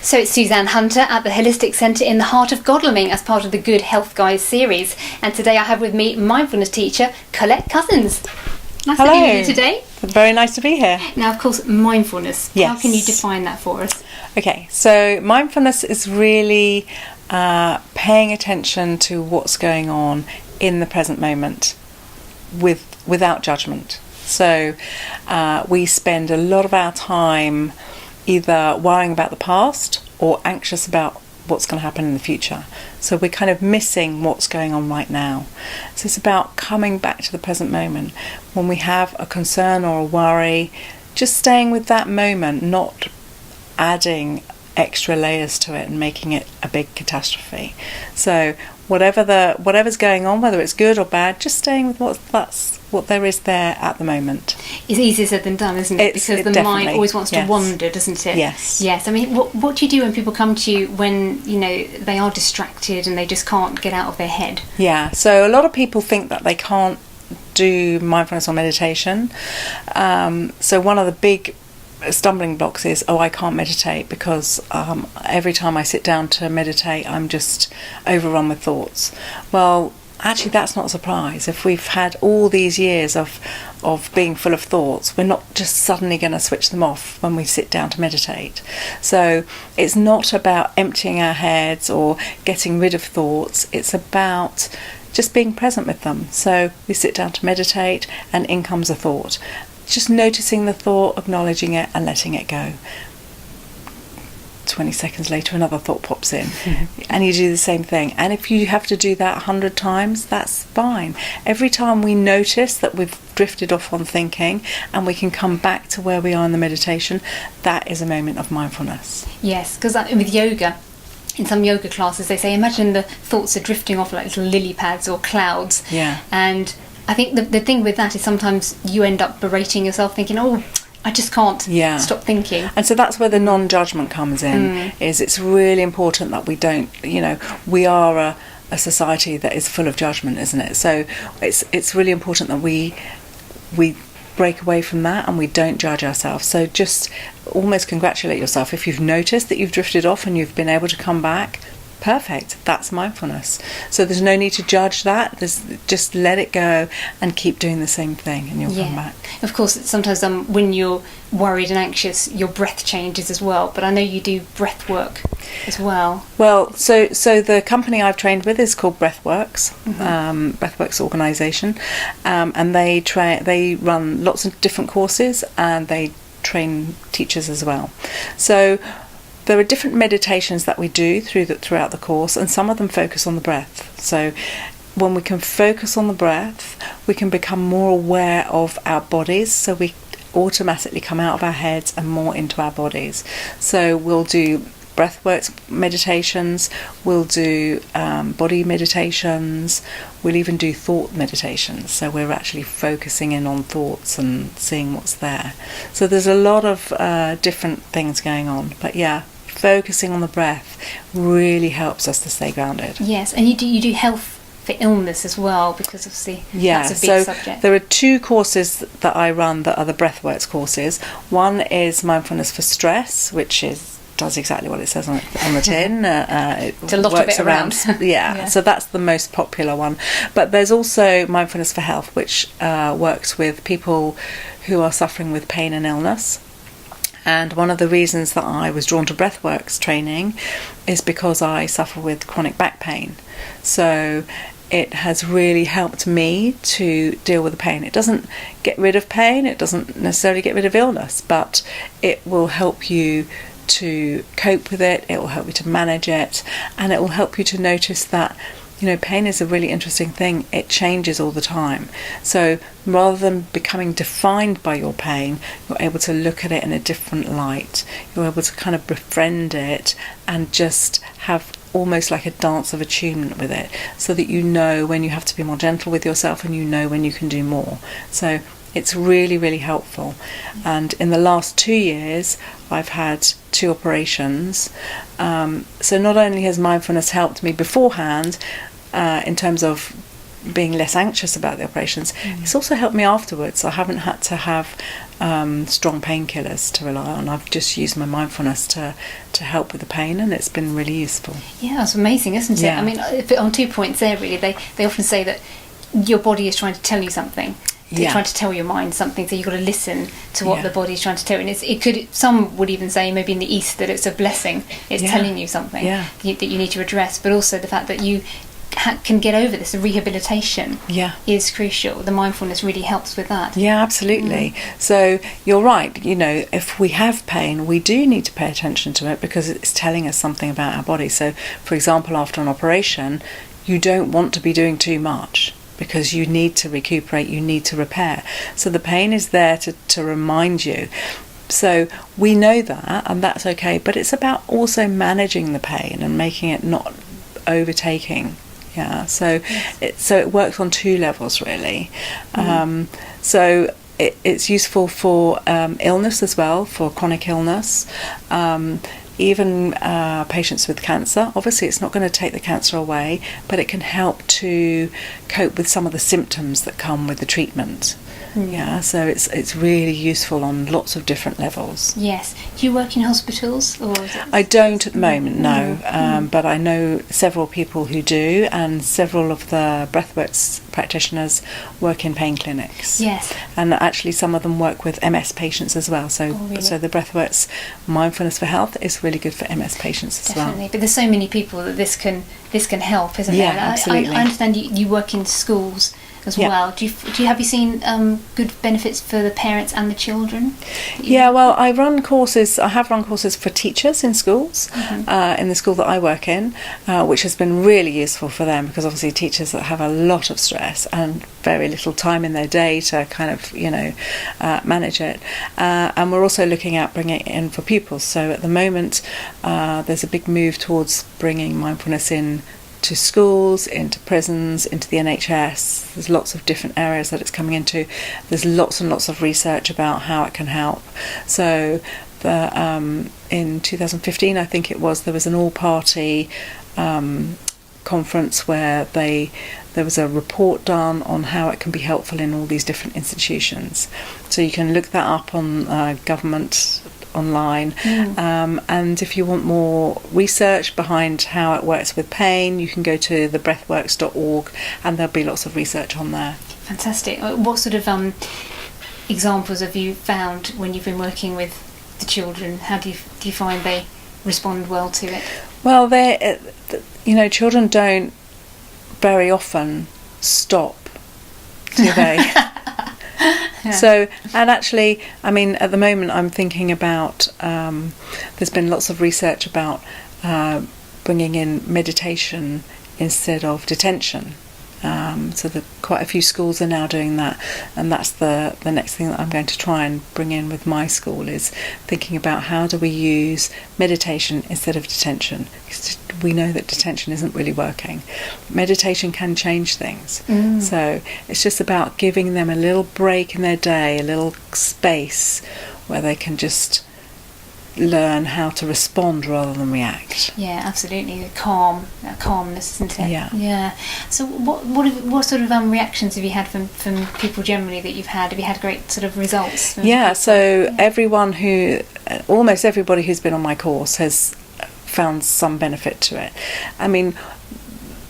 So it's Suzanne Hunter at the Holistic Centre in the heart of Godalming as part of the Good Health Guys series. And today I have with me mindfulness teacher Collette Cousins. Nice Hello. to be with you today. Very nice to be here. Now, of course, mindfulness. Yes. How can you define that for us? Okay, so mindfulness is really paying attention to what's going on in the present moment without judgment. So we spend a lot of our time either worrying about the past or anxious about what's going to happen in the future. So we're kind of missing what's going on right now. So it's about coming back to the present moment. When we have a concern or a worry, just staying with that moment, not adding extra layers to it and making it a big catastrophe. So whatever's going on, whether it's good or bad, just staying with what there is there at the moment. It's easier said than done, isn't it? Because the mind always wants to wander, doesn't it? Yes. Yes. I mean, what do you do when people come to you when, they are distracted and they just can't get out of their head? Yeah, so a lot of people think that they can't do mindfulness or meditation. So one of the big stumbling blocks is, I can't meditate because every time I sit down to meditate I'm just overrun with thoughts. Well, actually that's not a surprise. If we've had all these years of being full of thoughts, we're not just suddenly going to switch them off when we sit down to meditate. So it's not about emptying our heads or getting rid of thoughts, it's about just being present with them. So we sit down to meditate and in comes a thought. Just noticing the thought, acknowledging it and letting it go. 20 seconds later another thought pops in and you do the same thing. And if you have to do that 100 times, that's fine. Every time we notice that we've drifted off on thinking and we can come back to where we are in the meditation, that is a moment of mindfulness. Yes, because with yoga, in some yoga classes they say imagine the thoughts are drifting off like little lily pads or clouds. Yeah. And I think the thing with that is sometimes you end up berating yourself thinking, I just can't stop thinking. And so that's where the non-judgment comes in, is it's really important that we don't, we are a society that is full of judgment, isn't it? So it's really important that we break away from that and we don't judge ourselves. So just almost congratulate yourself if you've noticed that you've drifted off and you've been able to come back. Perfect, that's mindfulness. So there's no need to judge that. Just let it go and keep doing the same thing and you'll come back. Of course, sometimes when you're worried and anxious, your breath changes as well, but I know you do breath work as well. Well, so the company I've trained with is called Breathworks, Breathworks organisation, and they run lots of different courses and they train teachers as well. So there are different meditations that we do throughout the course, and some of them focus on the breath. So when we can focus on the breath, we can become more aware of our bodies, so we automatically come out of our heads and more into our bodies. So we'll do breathworks meditations, we'll do body meditations, we'll even do thought meditations. So we're actually focusing in on thoughts and seeing what's there. So there's a lot of different things going on. But yeah, focusing on the breath really helps us to stay grounded. Yes, and you do health for illness as well, because obviously that's a big subject. There are 2 courses that I run that are the Breathworks courses. One is Mindfulness for Stress, which does exactly what it says on the tin. It's a lot of it around. Yeah, so that's the most popular one. But there's also Mindfulness for Health, which works with people who are suffering with pain and illness. And one of the reasons that I was drawn to Breathworks training is because I suffer with chronic back pain. So it has really helped me to deal with the pain. It doesn't get rid of pain, it doesn't necessarily get rid of illness, but it will help you to cope with it, it will help you to manage it, and it will help you to notice that pain is a really interesting thing. It changes all the time. So rather than becoming defined by your pain, you're able to look at it in a different light. You're able to kind of befriend it and just have almost like a dance of attunement with it, so that you know when you have to be more gentle with yourself and you know when you can do more. So it's really, really helpful. And in the last 2 years, I've had 2 operations. So not only has mindfulness helped me beforehand, in terms of being less anxious about the operations. It's also helped me afterwards. I haven't had to have strong painkillers to rely on. I've just used my mindfulness to help with the pain, and it's been really useful. Yeah, that's amazing, isn't it? Yeah. I mean, on 2 points there, really, they often say that your body is trying to tell you something. It's trying to tell your mind something, so you've got to listen to what the body's trying to tell you. And some would even say, maybe in the East, that it's a blessing. It's telling you something that you need to address, but also the fact that you can get over this. The rehabilitation is crucial. The mindfulness really helps with that. Yeah, absolutely. So you're right. If we have pain, we do need to pay attention to it because it's telling us something about our body. So, for example, after an operation, you don't want to be doing too much, because you need to recuperate, you need to repair. So the pain is there to remind you. So we know that, and that's okay, but it's about also managing the pain and making it not overtaking. Yeah, so it works on 2 levels, really. So it's useful for illness as well, for chronic illness. Even patients with cancer. Obviously, it's not going to take the cancer away, but it can help to cope with some of the symptoms that come with the treatment. Yeah, so it's really useful on lots of different levels. Yes. Do you work in hospitals? Or I don't at the moment, no. But I know several people who do, and several of the Breathworks practitioners work in pain clinics. Yes. And actually some of them work with MS patients as well. So so the Breathworks Mindfulness for Health is really good for MS patients as well. Definitely. But there's so many people that this can help, isn't there? Yeah, absolutely. I understand you work in schools as well. Have you seen good benefits for the parents and the children? Yeah, well, I have run courses for teachers in schools, in the school that I work in, which has been really useful for them, because obviously teachers that have a lot of stress and very little time in their day to kind of manage it, and we're also looking at bringing it in for pupils. So at the moment there's a big move towards bringing mindfulness in to schools, into prisons, into the NHS. There's lots of different areas that it's coming into. There's lots and lots of research about how it can help. So in 2015, I think it was, there was an all-party conference where there was a report done on how it can be helpful in all these different institutions. So you can look that up on government online, and if you want more research behind how it works with pain, you can go to the breathworks.org, and there'll be lots of research on there. Fantastic. What sort of examples have you found when you've been working with the children? How do you find they respond well to it? Well, children don't very often stop, do they? So, and actually, I mean, at the moment I'm thinking about, there's been lots of research about bringing in meditation instead of detention. So quite a few schools are now doing that, and that's the next thing that I'm going to try and bring in with my school, is thinking about how do we use meditation instead of detention. Because we know that detention isn't really working. Meditation can change things. So it's just about giving them a little break in their day, a little space where they can just learn how to respond rather than react. Yeah, absolutely. Calmness, isn't it? Yeah. So what sort of reactions have you had from people generally that you've had? Have you had great sort of results? So almost everybody who's been on my course has found some benefit to it. I mean,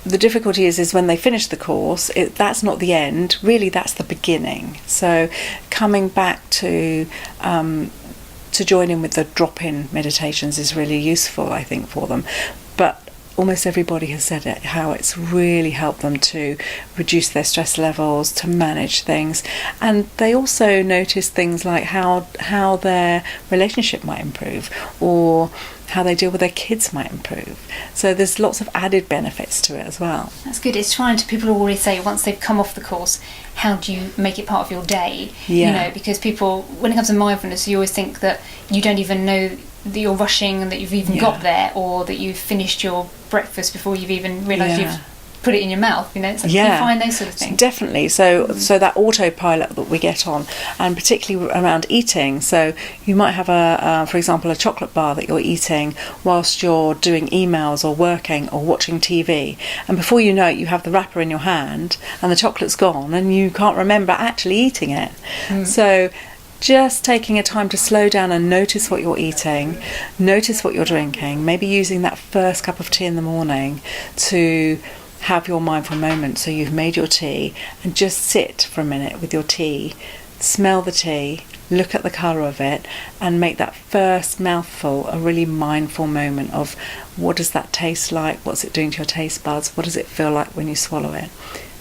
the difficulty is when they finish the course, that's not the end. Really, that's the beginning. So coming back to join in with the drop-in meditations is really useful, I think, for them. But almost everybody has said it, how it's really helped them to reduce their stress levels, to manage things. And they also notice things like how their relationship might improve, or how they deal with their kids might improve. So there's lots of added benefits to it as well. That's good. It's trying to, people always say once they've come off the course, how do you make it part of your day? Because people, when it comes to mindfulness, you always think that you don't even know that you're rushing and that you've even got there, or that you've finished your breakfast before you've even realised you've put it in your mouth, you know. So you find those sort of things. Definitely. So that autopilot that we get on, and particularly around eating. So you might have for example, a chocolate bar that you're eating whilst you're doing emails or working or watching TV, and before you know it, you have the wrapper in your hand and the chocolate's gone, and you can't remember actually eating it. So just taking a time to slow down and notice what you're eating, notice what you're drinking, maybe using that first cup of tea in the morning to have your mindful moment. So you've made your tea and just sit for a minute with your tea, smell the tea, look at the colour of it, and make that first mouthful a really mindful moment of what does that taste like, what's it doing to your taste buds, what does it feel like when you swallow it.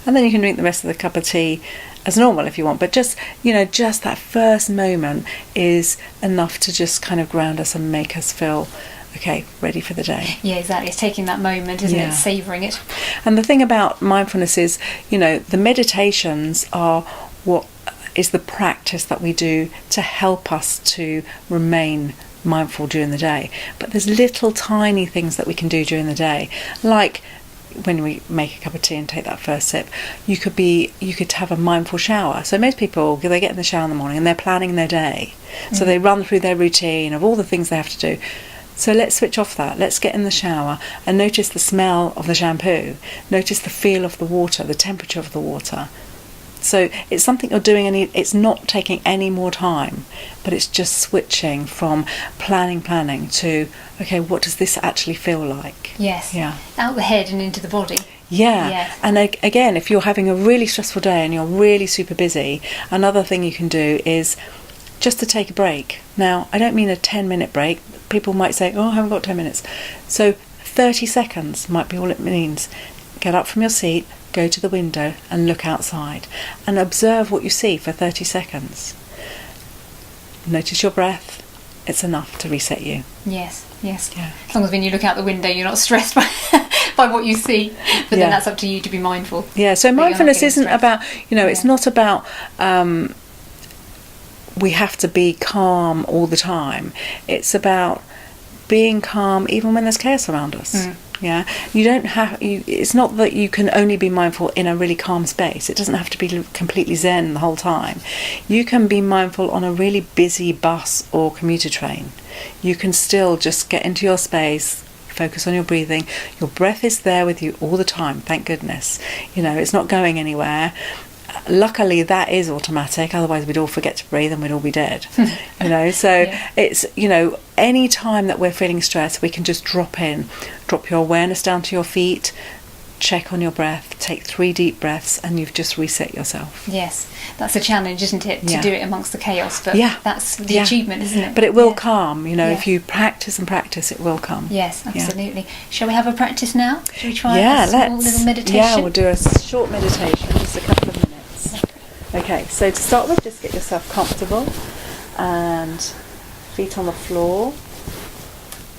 And then you can drink the rest of the cup of tea as normal if you want, but just that first moment is enough to just kind of ground us and make us feel okay, ready for the day. Yeah, exactly. It's taking that moment, isn't it? Savouring it. And the thing about mindfulness is, the meditations are what is the practice that we do to help us to remain mindful during the day. But there's little tiny things that we can do during the day, like when we make a cup of tea and take that first sip, you could have a mindful shower. So most people, they get in the shower in the morning and they're planning their day. So they run through their routine of all the things they have to do. So let's switch off that. Let's get in the shower and notice the smell of the shampoo. Notice the feel of the water, the temperature of the water. So it's something you're doing, and it's not taking any more time, but it's just switching from planning to, okay, what does this actually feel like? Yes. Yeah. Out the head and into the body. Yeah. Yes. And again, if you're having a really stressful day and you're really super busy, another thing you can do is just to take a break. Now, I don't mean a 10-minute break. People might say, I haven't got 10 minutes. So 30 seconds might be all it means. Get up from your seat, go to the window and look outside and observe what you see for 30 seconds. Notice your breath. It's enough to reset you. Yes. Yeah. As long as when you look out the window you're not stressed by what you see, but then that's up to you to be mindful. Yeah, so mindfulness isn't about, it's not about we have to be calm all the time. It's about being calm even when there's chaos around us. Yeah, you don't have. It's not that you can only be mindful in a really calm space. It doesn't have to be completely zen the whole time. You can be mindful on a really busy bus or commuter train. You can still just get into your space, focus on your breathing. Your breath is there with you all the time. Thank goodness. It's not going anywhere. Luckily that is automatic, otherwise we'd all forget to breathe and we'd all be dead. It's any time that we're feeling stressed, we can just drop your awareness down to your feet, check on your breath, take 3 deep breaths, and you've just reset yourself. Yes, that's a challenge, isn't it, to do it amongst the chaos, but that's the achievement, isn't it? But it will come, if you practice and practice, it will come. Yes, absolutely. Shall we have a practice now? Shall we try a small little meditation? Yeah, we'll do a short meditation, just a couple of minutes. Okay, so to start with, just get yourself comfortable and feet on the floor,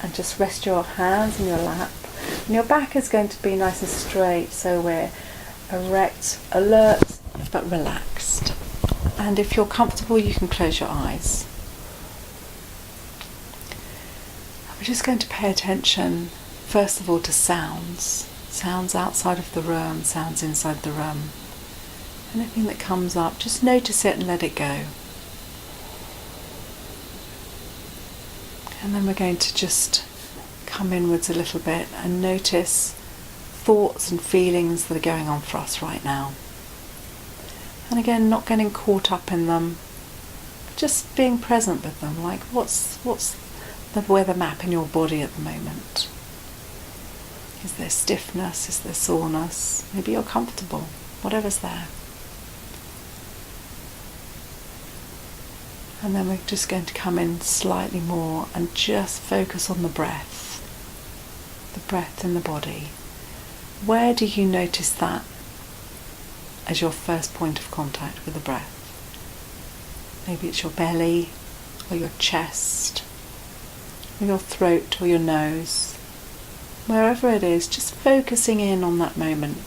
and just rest your hands in your lap. And your back is going to be nice and straight, so we're erect, alert, but relaxed. And if you're comfortable, you can close your eyes. We're just going to pay attention, first of all, to sounds. Sounds outside of the room, sounds inside the room. Anything that comes up, just notice it and let it go. And then we're going to just come inwards a little bit and notice thoughts and feelings that are going on for us right now. And again, not getting caught up in them, just being present with them, like what's the weather map in your body at the moment? Is there stiffness? Is there soreness? Maybe you're comfortable, whatever's there. And then we're just going to come in slightly more and just focus on the breath in the body. Where do you notice that as your first point of contact with the breath? Maybe it's your belly or your chest or your throat or your nose. Wherever it is, just focusing in on that moment.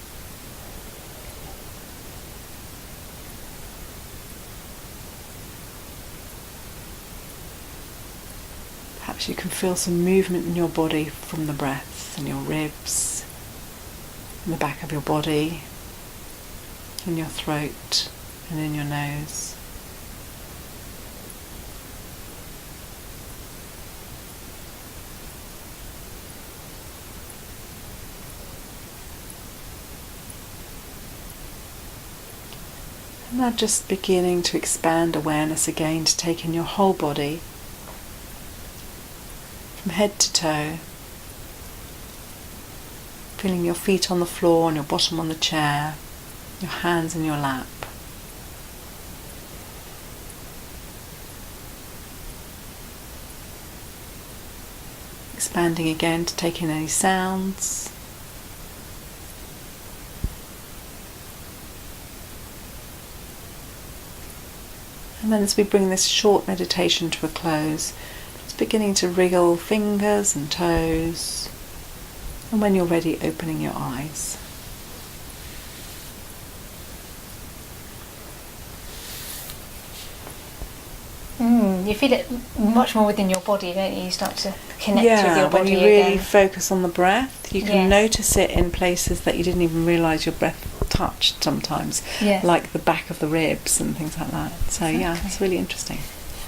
Perhaps you can feel some movement in your body from the breath, in your ribs, in the back of your body, in your throat and in your nose. And now just beginning to expand awareness again, to take in your whole body, from head to toe, feeling your feet on the floor and your bottom on the chair, your hands in your lap. Expanding again to take in any sounds. And then as we bring this short meditation to a close, just beginning to wriggle fingers and toes, and when you're ready, opening your eyes. You feel it much more within your body, don't you? You start to connect with your body when you really again. focus on the breath, you can notice it in places that you didn't even realise your breath touched sometimes, like the back of the ribs and things like that. So it's really interesting.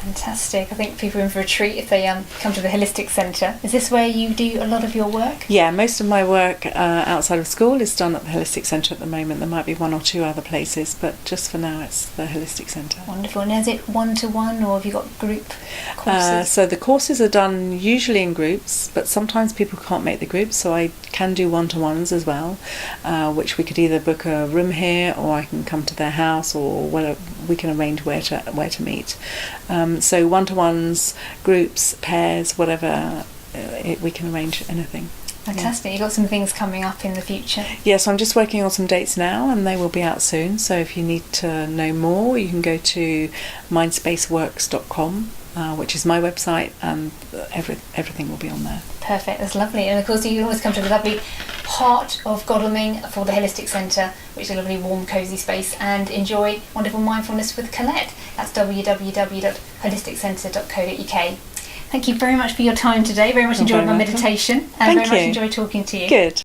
Fantastic. I think people are in for a treat if they come to the Holistic Centre. Is this where you do a lot of your work? Yeah, most of my work outside of school is done at the Holistic Centre at the moment. There might be one or two other places, but just for now it's the Holistic Centre. Wonderful. And is it one-to-one, or have you got group courses? So the courses are done usually in groups, but sometimes people can't make the groups, so I can do one-to-ones as well, which we could either book a room here, or I can come to their house, or whatever. We can arrange where to meet. So one-to-ones, groups, pairs, whatever, we can arrange anything. Fantastic. You've got some things coming up in the future? Yes, I'm just working on some dates now, and they will be out soon. So if you need to know more, you can go to mindspaceworks.com, which is my website, and everything will be on there. Perfect, that's lovely. And of course you can always come to the lovely heart of Godalming for the Holistic Centre, which is a lovely warm cosy space, and enjoy wonderful mindfulness with Collette. That's www.holisticcentre.co.uk. Thank you very much for your time today. Very much enjoyed my meditation, and very much enjoyed talking to you. Good.